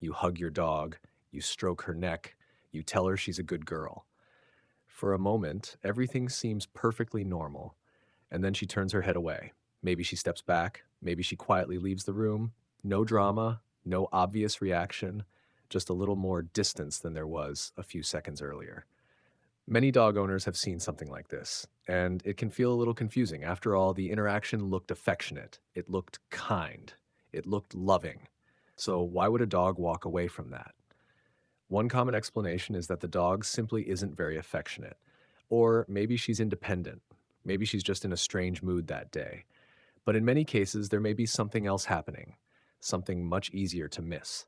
You hug your dog, you stroke her neck, you tell her she's a good girl. For a moment, everything seems perfectly normal, and then she turns her head away. Maybe she steps back, maybe she quietly leaves the room. No drama, no obvious reaction, just a little more distance than there was a few seconds earlier. Many dog owners have seen something like this, and it can feel a little confusing. After all, the interaction looked affectionate, it looked kind, it looked loving. So, why would a dog walk away from that? One common explanation is that the dog simply isn't very affectionate. Or maybe she's independent. Maybe she's just in a strange mood that day. But in many cases, there may be something else happening, something much easier to miss.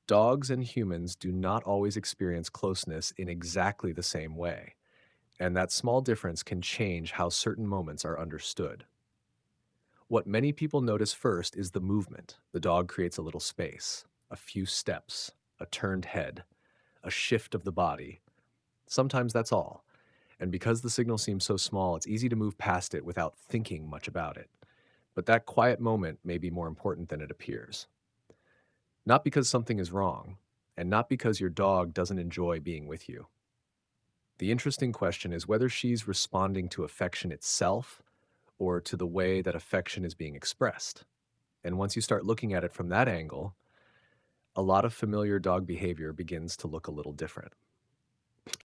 Dogs and humans do not always experience closeness in exactly the same way, and that small difference can change how certain moments are understood. What many people notice first is the movement. The dog creates a little space, a few steps, a turned head, a shift of the body. Sometimes that's all. And because the signal seems so small, it's easy to move past it without thinking much about it. But that quiet moment may be more important than it appears. Not because something is wrong, and not because your dog doesn't enjoy being with you. The interesting question is whether she's responding to affection itself or to the way that affection is being expressed. And once you start looking at it from that angle, a lot of familiar dog behavior begins to look a little different.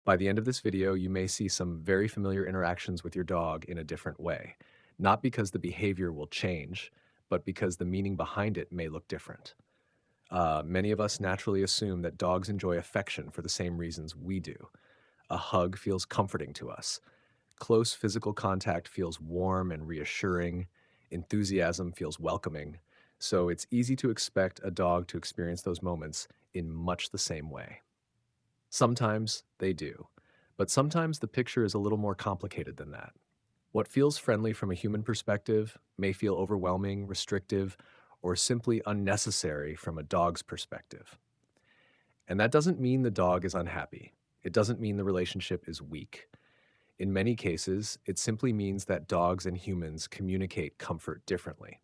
By the end of this video, you may see some very familiar interactions with your dog in a different way. Not because the behavior will change, but because the meaning behind it may look different. Many of us naturally assume that dogs enjoy affection for the same reasons we do. A hug feels comforting to us. Close physical contact feels warm and reassuring. Enthusiasm feels welcoming. So it's easy to expect a dog to experience those moments in much the same way. Sometimes they do, but sometimes the picture is a little more complicated than that. What feels friendly from a human perspective may feel overwhelming, restrictive, or simply unnecessary from a dog's perspective. And that doesn't mean the dog is unhappy. It doesn't mean the relationship is weak. In many cases, it simply means that dogs and humans communicate comfort differently.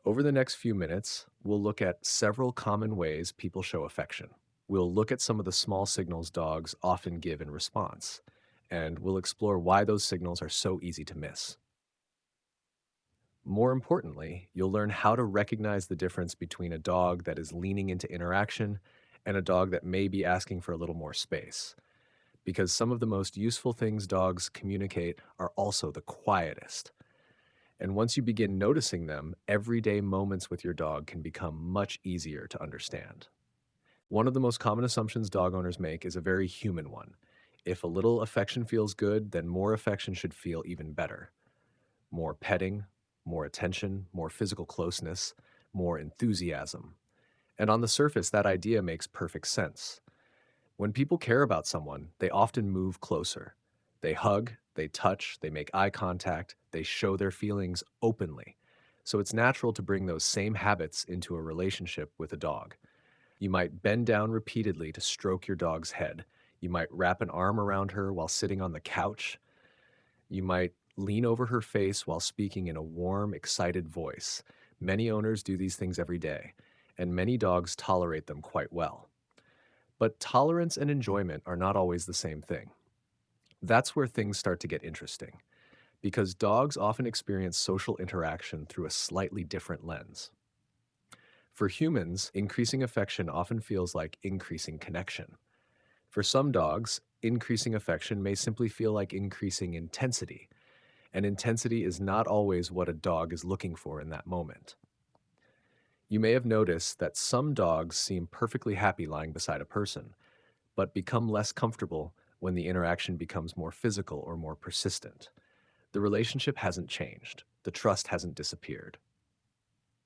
Over the next few minutes, we'll look at several common ways people show affection. We'll look at some of the small signals dogs often give in response, and we'll explore why those signals are so easy to miss. More importantly, you'll learn how to recognize the difference between a dog that is leaning into interaction and a dog that may be asking for a little more space. Because some of the most useful things dogs communicate are also the quietest. And once you begin noticing them, everyday moments with your dog can become much easier to understand. One of the most common assumptions dog owners make is a very human one. If a little affection feels good, then more affection should feel even better. More petting, more attention, more physical closeness, more enthusiasm. And on the surface, that idea makes perfect sense. When people care about someone, they often move closer. They hug, they touch, they make eye contact, they show their feelings openly. So it's natural to bring those same habits into a relationship with a dog. You might bend down repeatedly to stroke your dog's head. You might wrap an arm around her while sitting on the couch. You might lean over her face while speaking in a warm, excited voice. Many owners do these things every day, and many dogs tolerate them quite well. But tolerance and enjoyment are not always the same thing. That's where things start to get interesting, because dogs often experience social interaction through a slightly different lens. For humans, increasing affection often feels like increasing connection. For some dogs, increasing affection may simply feel like increasing intensity, and intensity is not always what a dog is looking for in that moment. You may have noticed that some dogs seem perfectly happy lying beside a person, but become less comfortable when the interaction becomes more physical or more persistent. The relationship hasn't changed. The trust hasn't disappeared.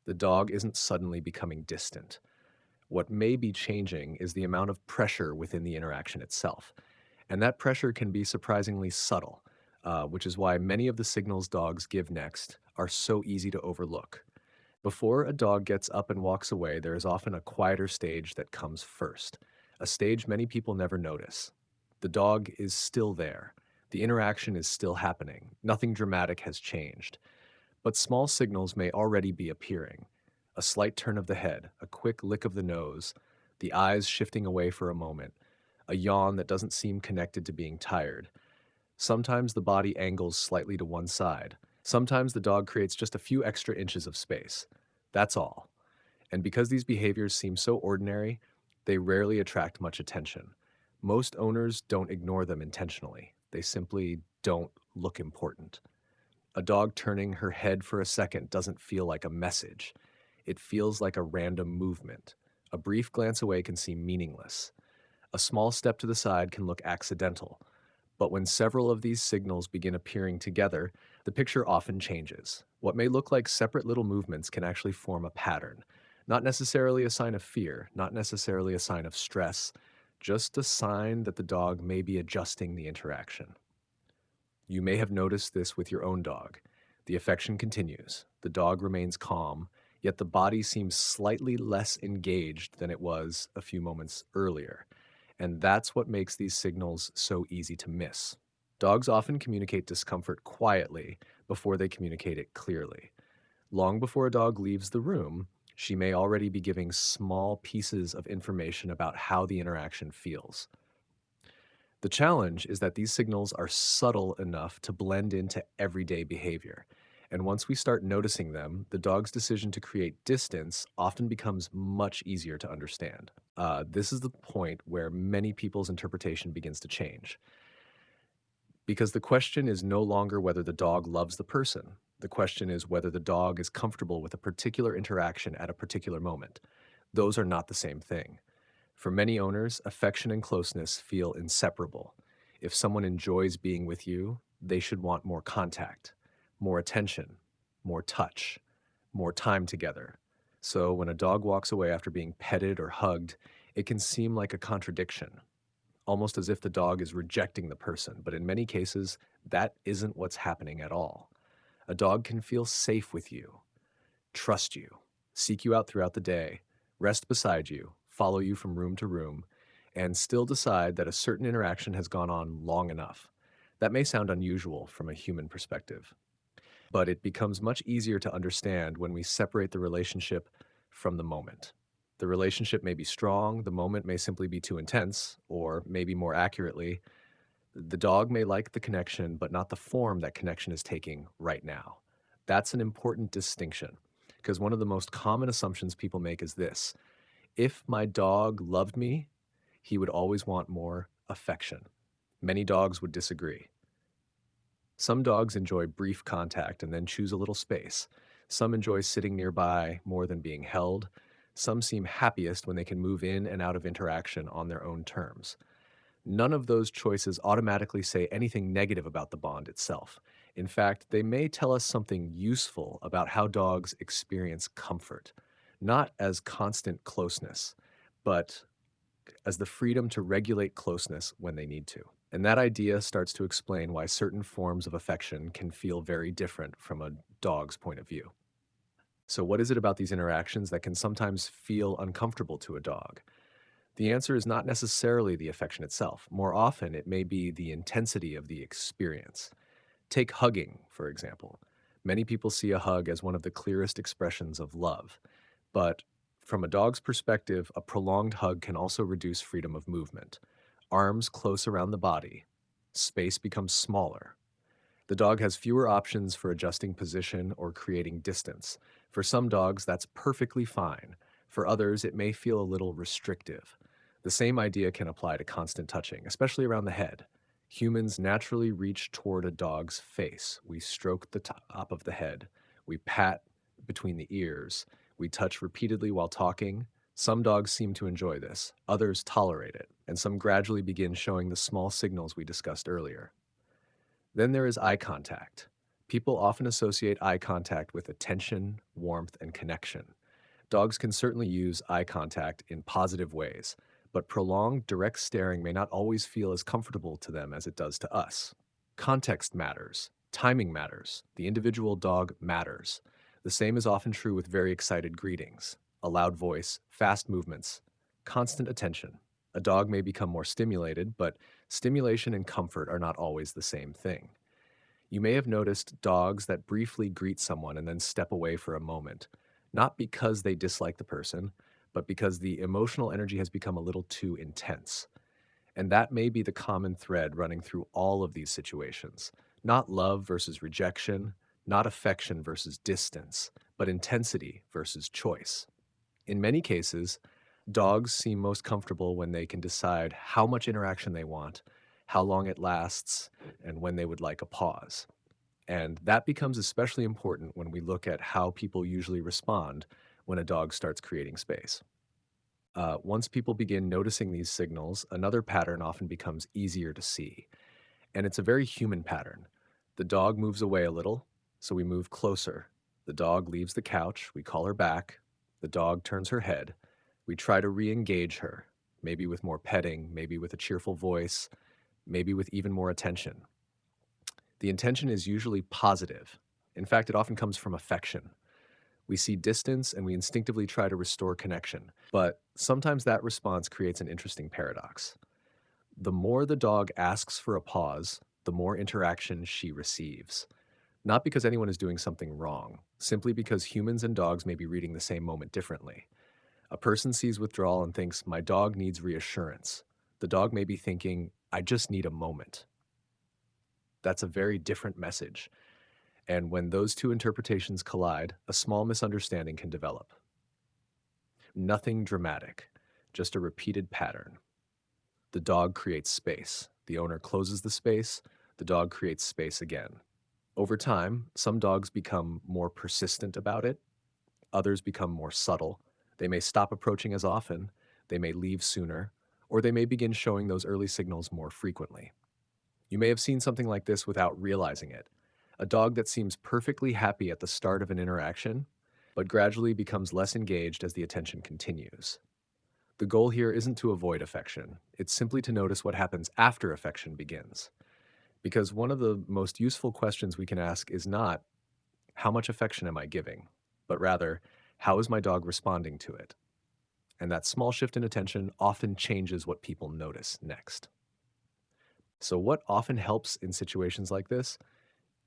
The dog isn't suddenly becoming distant. What may be changing is the amount of pressure within the interaction itself. And that pressure can be surprisingly subtle, which is why many of the signals dogs give next are so easy to overlook. Before a dog gets up and walks away, there is often a quieter stage that comes first, a stage many people never notice. The dog is still there. The interaction is still happening. Nothing dramatic has changed. But small signals may already be appearing. A slight turn of the head, a quick lick of the nose, the eyes shifting away for a moment, a yawn that doesn't seem connected to being tired. Sometimes the body angles slightly to one side. Sometimes the dog creates just a few extra inches of space. That's all. And because these behaviors seem so ordinary, they rarely attract much attention. Most owners don't ignore them intentionally. They simply don't look important. A dog turning her head for a second doesn't feel like a message. It feels like a random movement. A brief glance away can seem meaningless. A small step to the side can look accidental. But when several of these signals begin appearing together, the picture often changes. What may look like separate little movements can actually form a pattern. Not necessarily a sign of fear, not necessarily a sign of stress, just a sign that the dog may be adjusting the interaction. You may have noticed this with your own dog. The affection continues. The dog remains calm, yet the body seems slightly less engaged than it was a few moments earlier. And that's what makes these signals so easy to miss. Dogs often communicate discomfort quietly before they communicate it clearly. Long before a dog leaves the room, she may already be giving small pieces of information about how the interaction feels. The challenge is that these signals are subtle enough to blend into everyday behavior. And once we start noticing them, the dog's decision to create distance often becomes much easier to understand. This is the point where many people's interpretation begins to change. Because the question is no longer whether the dog loves the person. The question is whether the dog is comfortable with a particular interaction at a particular moment. Those are not the same thing. For many owners, affection and closeness feel inseparable. If someone enjoys being with you, they should want more contact, more attention, more touch, more time together. So when a dog walks away after being petted or hugged, it can seem like a contradiction, almost as if the dog is rejecting the person. But in many cases, that isn't what's happening at all. A dog can feel safe with you, trust you, seek you out throughout the day, rest beside you, follow you from room to room, and still decide that a certain interaction has gone on long enough. That may sound unusual from a human perspective, but it becomes much easier to understand when we separate the relationship from the moment. The relationship may be strong, the moment may simply be too intense, or maybe more accurately, the dog may like the connection, but not the form that connection is taking right now. That's an important distinction, because one of the most common assumptions people make is this: if my dog loved me, he would always want more affection. Many dogs would disagree. Some dogs enjoy brief contact and then choose a little space. Some enjoy sitting nearby more than being held. Some seem happiest when they can move in and out of interaction on their own terms. None of those choices automatically say anything negative about the bond itself. In fact, they may tell us something useful about how dogs experience comfort, not as constant closeness, but as the freedom to regulate closeness when they need to. And that idea starts to explain why certain forms of affection can feel very different from a dog's point of view. So, what is it about these interactions that can sometimes feel uncomfortable to a dog? The answer is not necessarily the affection itself. More often, it may be the intensity of the experience. Take hugging, for example. Many people see a hug as one of the clearest expressions of love. But from a dog's perspective, a prolonged hug can also reduce freedom of movement. Arms close around the body, space becomes smaller. The dog has fewer options for adjusting position or creating distance. For some dogs, that's perfectly fine. For others, it may feel a little restrictive. The same idea can apply to constant touching, especially around the head. Humans naturally reach toward a dog's face. We stroke the top of the head. We pat between the ears. We touch repeatedly while talking. Some dogs seem to enjoy this, others tolerate it, and some gradually begin showing the small signals we discussed earlier. Then there is eye contact. People often associate eye contact with attention, warmth, and connection. Dogs can certainly use eye contact in positive ways, but prolonged direct staring may not always feel as comfortable to them as it does to us. Context matters. Timing matters. The individual dog matters. The same is often true with very excited greetings, a loud voice, fast movements, constant attention. A dog may become more stimulated, but stimulation and comfort are not always the same thing. You may have noticed dogs that briefly greet someone and then step away for a moment, not because they dislike the person, but because the emotional energy has become a little too intense. And that may be the common thread running through all of these situations. Not love versus rejection, not affection versus distance, but intensity versus choice. In many cases, dogs seem most comfortable when they can decide how much interaction they want, how long it lasts, and when they would like a pause. And that becomes especially important when we look at how people usually respond when a dog starts creating space. Once people begin noticing these signals, another pattern often becomes easier to see. And it's a very human pattern. The dog moves away a little, so we move closer. The dog leaves the couch, we call her back. The dog turns her head. We try to re engage her, maybe with more petting, maybe with a cheerful voice, maybe with even more attention. The intention is usually positive. In fact, it often comes from affection. We see distance and we instinctively try to restore connection. But sometimes that response creates an interesting paradox. The more the dog asks for a pause, the more interaction she receives. Not because anyone is doing something wrong, simply because humans and dogs may be reading the same moment differently. A person sees withdrawal and thinks, my dog needs reassurance. The dog may be thinking, I just need a moment. That's a very different message. And when those two interpretations collide, a small misunderstanding can develop. Nothing dramatic, just a repeated pattern. The dog creates space. The owner closes the space. The dog creates space again. Over time, some dogs become more persistent about it. Others become more subtle. They may stop approaching as often. They may leave sooner. Or they may begin showing those early signals more frequently. You may have seen something like this without realizing it. A dog that seems perfectly happy at the start of an interaction, but gradually becomes less engaged as the attention continues. The goal here isn't to avoid affection, it's simply to notice what happens after affection begins. Because one of the most useful questions we can ask is not, how much affection am I giving? But rather, how is my dog responding to it? And that small shift in attention often changes what people notice next. So, what often helps in situations like this?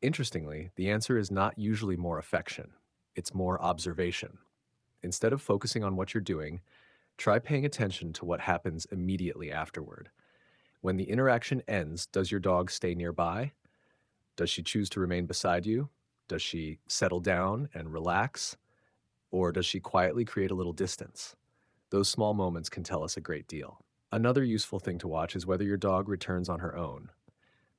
Interestingly, the answer is not usually more affection, it's more observation. Instead of focusing on what you're doing, try paying attention to what happens immediately afterward. When the interaction ends, does your dog stay nearby? Does she choose to remain beside you? Does she settle down and relax? Or does she quietly create a little distance? Those small moments can tell us a great deal. Another useful thing to watch is whether your dog returns on her own.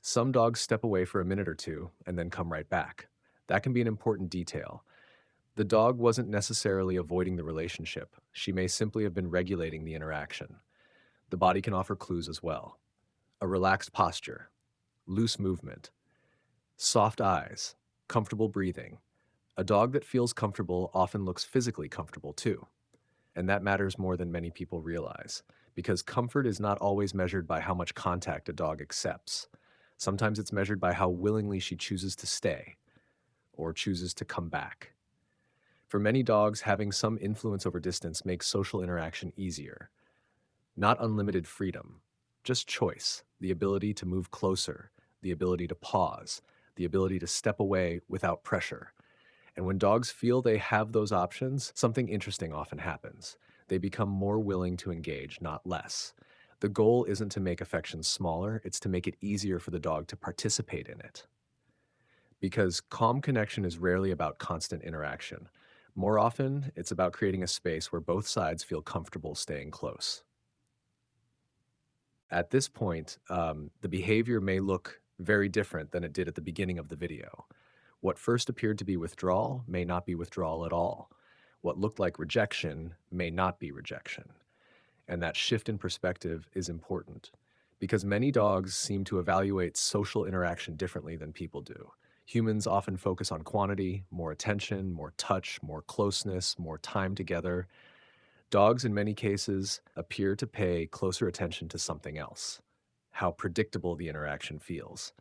Some dogs step away for a minute or two and then come right back. That can be an important detail. The dog wasn't necessarily avoiding the relationship. She may simply have been regulating the interaction. The body can offer clues as well. A relaxed posture, loose movement, soft eyes, comfortable breathing. A dog that feels comfortable often looks physically comfortable too. And that matters more than many people realize, because comfort is not always measured by how much contact a dog accepts. Sometimes it's measured by how willingly she chooses to stay or chooses to come back. For many dogs, having some influence over distance makes social interaction easier. Not unlimited freedom, just choice, the ability to move closer, the ability to pause, the ability to step away without pressure. And when dogs feel they have those options, something interesting often happens. They become more willing to engage, not less. The goal isn't to make affection smaller, it's to make it easier for the dog to participate in it. Because calm connection is rarely about constant interaction. More often, it's about creating a space where both sides feel comfortable staying close. At this point, the behavior may look very different than it did at the beginning of the video. What first appeared to be withdrawal may not be withdrawal at all. What looked like rejection may not be rejection. And that shift in perspective is important because many dogs seem to evaluate social interaction differently than people do. Humans often focus on quantity, more attention, more touch, more closeness, more time together. Dogs, in many cases, appear to pay closer attention to something else: how predictable the interaction feels,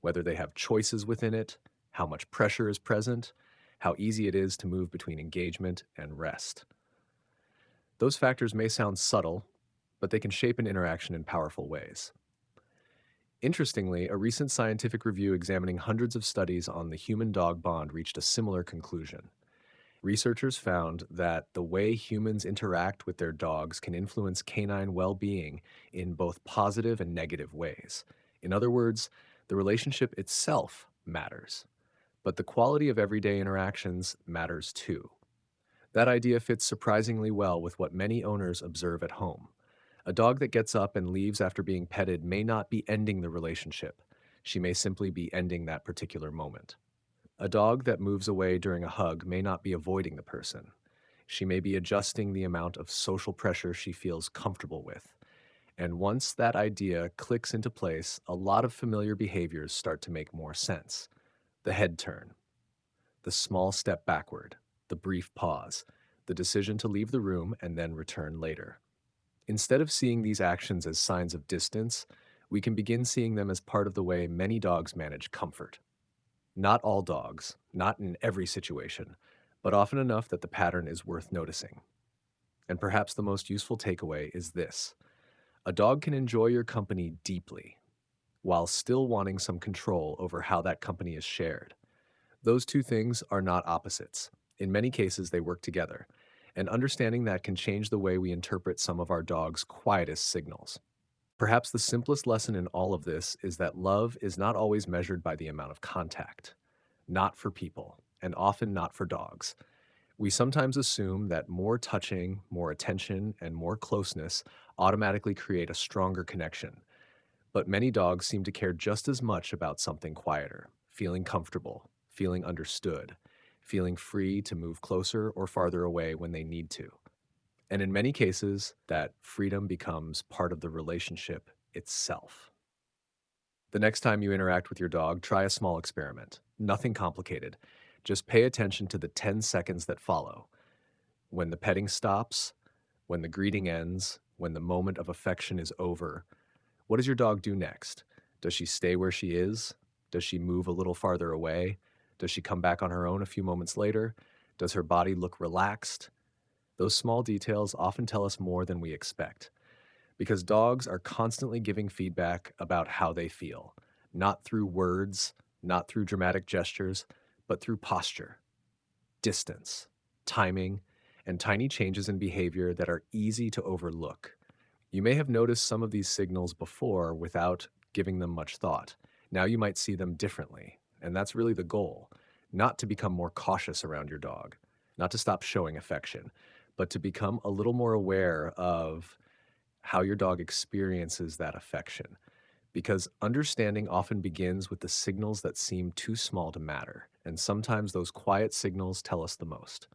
whether they have choices within it, how much pressure is present, how easy it is to move between engagement and rest. Those factors may sound subtle, but they can shape an interaction in powerful ways. Interestingly, a recent scientific review examining hundreds of studies on the human-dog bond reached a similar conclusion. Researchers found that the way humans interact with their dogs can influence canine well being in both positive and negative ways. In other words, the relationship itself matters, but the quality of everyday interactions matters too. That idea fits surprisingly well with what many owners observe at home. A dog that gets up and leaves after being petted may not be ending the relationship. She may simply be ending that particular moment. A dog that moves away during a hug may not be avoiding the person. She may be adjusting the amount of social pressure she feels comfortable with. And once that idea clicks into place, a lot of familiar behaviors start to make more sense. The head turn, the small step backward, the brief pause, the decision to leave the room and then return later. Instead of seeing these actions as signs of distance, we can begin seeing them as part of the way many dogs manage comfort. Not all dogs, not in every situation, but often enough that the pattern is worth noticing. And perhaps the most useful takeaway is this: a dog can enjoy your company deeply while still wanting some control over how that company is shared. Those two things are not opposites. In many cases, they work together, and understanding that can change the way we interpret some of our dog's quietest signals. Perhaps the simplest lesson in all of this is that love is not always measured by the amount of contact, not for people, and often not for dogs. We sometimes assume that more touching, more attention, and more closeness automatically create a stronger connection. But many dogs seem to care just as much about something quieter, feeling comfortable, feeling understood, feeling free to move closer or farther away when they need to. And in many cases, that freedom becomes part of the relationship itself. The next time you interact with your dog, try a small experiment. Nothing complicated. Just pay attention to the 10 seconds that follow. When the petting stops, when the greeting ends, when the moment of affection is over, what does your dog do next? Does she stay where she is? Does she move a little farther away? Does she come back on her own a few moments later? Does her body look relaxed? Those small details often tell us more than we expect, because dogs are constantly giving feedback about how they feel, not through words, not through dramatic gestures, but through posture, distance, timing, and tiny changes in behavior that are easy to overlook. You may have noticed some of these signals before without giving them much thought. Now you might see them differently, and that's really the goal: not to become more cautious around your dog, not to stop showing affection, but to become a little more aware of how your dog experiences that affection. Because understanding often begins with the signals that seem too small to matter, and sometimes those quiet signals tell us the most.